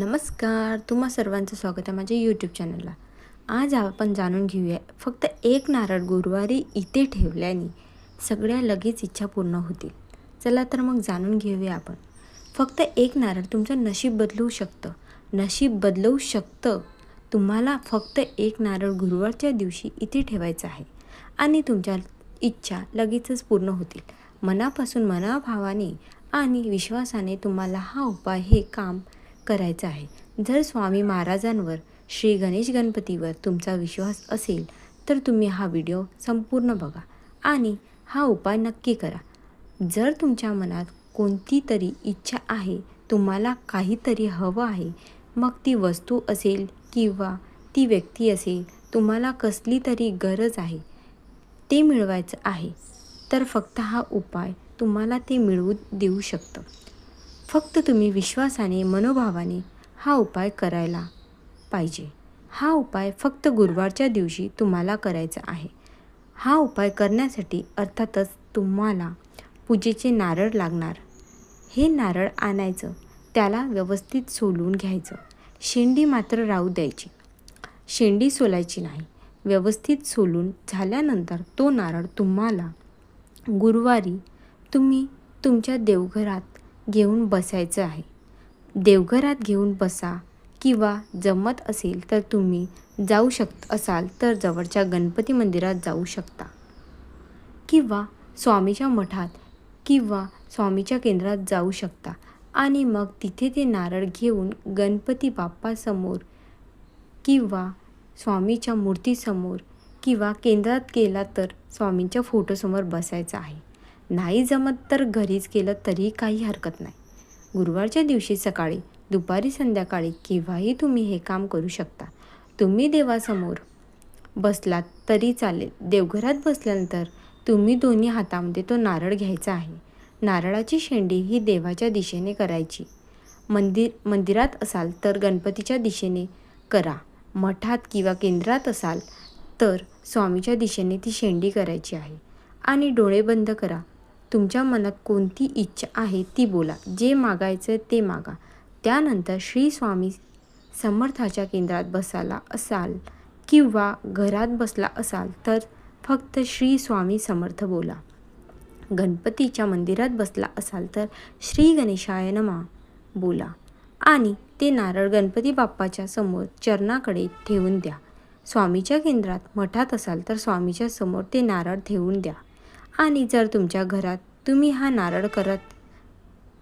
नमस्कार, तुम्हा सर्वांचं स्वागत आहे माझ्या यूट्यूब चॅनलला. आज आपण जाणून घेऊया, फक्त एक नारळ गुरुवारी इथे ठेवल्याने सगळ्या लगेच इच्छा पूर्ण होतील. चला तर मग जाणून घेऊया आपण. फक्त एक नारळ तुमचं नशीब बदलवू शकतं. नशीब बदलवू शकतं. तुम्हाला फक्त एक नारळ गुरुवारच्या दिवशी इथे ठेवायचं आहे आणि तुमच्या इच्छा लगेचच पूर्ण होतील. मनापासून मनाभावाने आणि विश्वासाने तुम्हाला हा उपाय हे काम करायचं आहे. जर स्वामी महाराजांवर, श्री गणेश गणपतीवर तुमचा विश्वास असेल तर तुम्ही हा व्हिडिओ संपूर्ण बघा आणि हा उपाय नक्की करा. जर तुमच्या मनात कोणती तरी इच्छा आहे, तुम्हाला काहीतरी हवं आहे, मग ती वस्तू असेल किंवा ती व्यक्ती असेल, तुम्हाला कसली तरी गरज आहे, ते मिळवायचं आहे, तर फक्त हा उपाय तुम्हाला ते मिळवून देऊ शकतं. फक्त तुम्ही विश्वासाने, मनोभावाने हा उपाय करायला पाहिजे. हा उपाय फक्त गुरुवारच्या दिवशी तुम्हाला करायचा आहे. हा उपाय करण्यासाठी अर्थातच तुम्हाला पूजेचे नारळ लागणार. हे नारळ आणायचं, त्याला व्यवस्थित सोलून घ्यायचं. शेंडी मात्र राहू द्यायची. शेंडी सोलायची नाही. व्यवस्थित सोलून झाल्यानंतर तो नारळ तुम्हाला गुरुवारी तुम्ही तुमच्या देवघरात घेऊन बसायचं आहे. देवघरात घेऊन बसा किंवा जमत असेल तर तुम्ही जाऊ असाल तर जवळच्या गणपती मंदिरात जाऊ शकता किंवा स्वामीच्या मठात किंवा स्वामीच्या केंद्रात जाऊ शकता आणि मग तिथे ते नारळ घेऊन गणपती बाप्पासमोर किंवा स्वामीच्या मूर्तीसमोर किंवा केंद्रात गेला तर स्वामींच्या फोटोसमोर बसायचं आहे. नाही जमत तर घरीच केलं तरी काही हरकत नाही. गुरुवारच्या दिवशी सकाळी, दुपारी, संध्याकाळी केव्हाही तुम्ही हे काम करू शकता. तुम्ही देवासमोर बसलात तरी चालेल. देवघरात बसल्यानंतर तुम्ही दोन्ही हातामध्ये तो नारळ घ्यायचा आहे. नारळाची शेंडी ही देवाच्या दिशेने करायची. मंदिरात असाल तर गणपतीच्या दिशेने करा. मठात किंवा केंद्रात असाल तर स्वामीच्या दिशेने ती शेंडी करायची आहे आणि डोळे बंद करा. तुमच्या मनात कोणती इच्छा आहे ती बोला. जे मागायचं ते मागा. त्यानंतर श्री स्वामी समर्थाच्या केंद्रात बसाला असाल किंवा घरात बसला असाल तर फक्त श्री स्वामी समर्थ बोला. गणपतीच्या मंदिरात बसला असाल तर श्री गणेशाय नमः बोला आणि ते नारळ गणपती बाप्पाच्या समोर चरणाकडे ठेवून द्या. स्वामीच्या केंद्रात, मठात असाल तर स्वामीच्या समोर ते नारळ ठेवून द्या. आणि जर तुमच्या घरात तुम्ही हा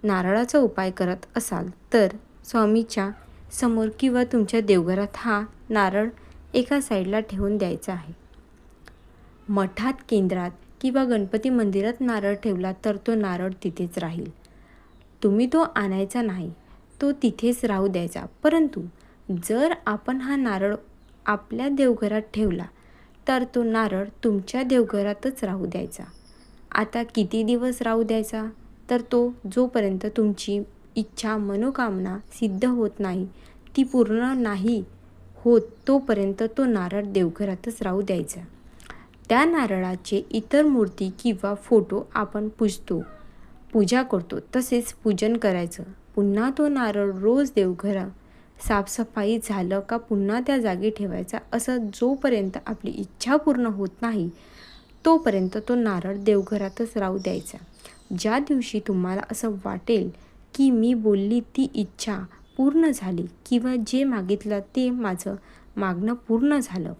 नारळाचा उपाय करत असाल तर स्वामीच्या समोर किंवा तुमच्या देवघरात हा नारळ एका साईडला ठेवून द्यायचा आहे. मठात, केंद्रात किंवा गणपती मंदिरात नारळ ठेवला तर तो नारळ तिथेच राहील. तुम्ही तो आणायचा नाही, तो तिथेच राहू द्यायचा. परंतु जर आपण हा नारळ आपल्या देवघरात ठेवला तर तो नारळ तुमच्या देवघरातच राहू द्यायचा. आता किती दिवस राहू द्यायचा? तर तो जोपर्यंत तुमची इच्छा, मनोकामना सिद्ध होत नाही, ती पूर्ण नाही होत, तोपर्यंत तो नारळ देवघरातच राहू द्यायचा. त्या नारळाचे इतर मूर्ती किंवा फोटो आपण पूजा करतो तसेच पूजन करायचं. पुन्हा तो नारळ रोज देवघरात साफसफाई झालं का पुन्हा त्या जागी ठेवायचा. असं जोपर्यंत आपली इच्छा पूर्ण होत नाही तोपर्यंत तो नारळ देवघरातच राहू द्यायचा. ज्या दिवशी तुम्हाला असं वाटेल की मी बोलली ती इच्छा पूर्ण झाली किंवा जे मागितलं ते माझं मागणं पूर्ण झालं,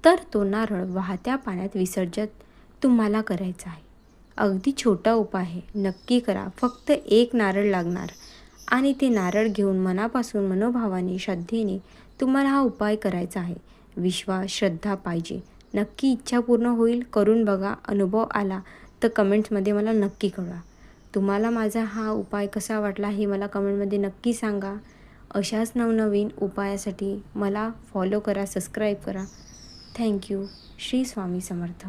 तर तो नारळ वाहत्या पाण्यात विसर्जित तुम्हाला करायचा आहे. अगदी छोटा उपाय आहे, नक्की करा. फक्त एक नारळ लागणार आणि ते नारळ घेऊन मनापासून, मनोभावाने, श्रद्धेने तुम्हाला हा उपाय करायचा आहे. विश्वास, श्रद्धा पाहिजे. नक्की इच्छा पूर्ण होईल. करून बघा. अनुभव आला तर कमेंट्समध्ये मला नक्की कळवा. तुम्हाला माझा हा उपाय कसा वाटला हे मला कमेंटमध्ये नक्की सांगा. अशाच नवनवीन उपायासाठी मला फॉलो करा, सबस्क्राईब करा. थँक्यू. श्री स्वामी समर्थ.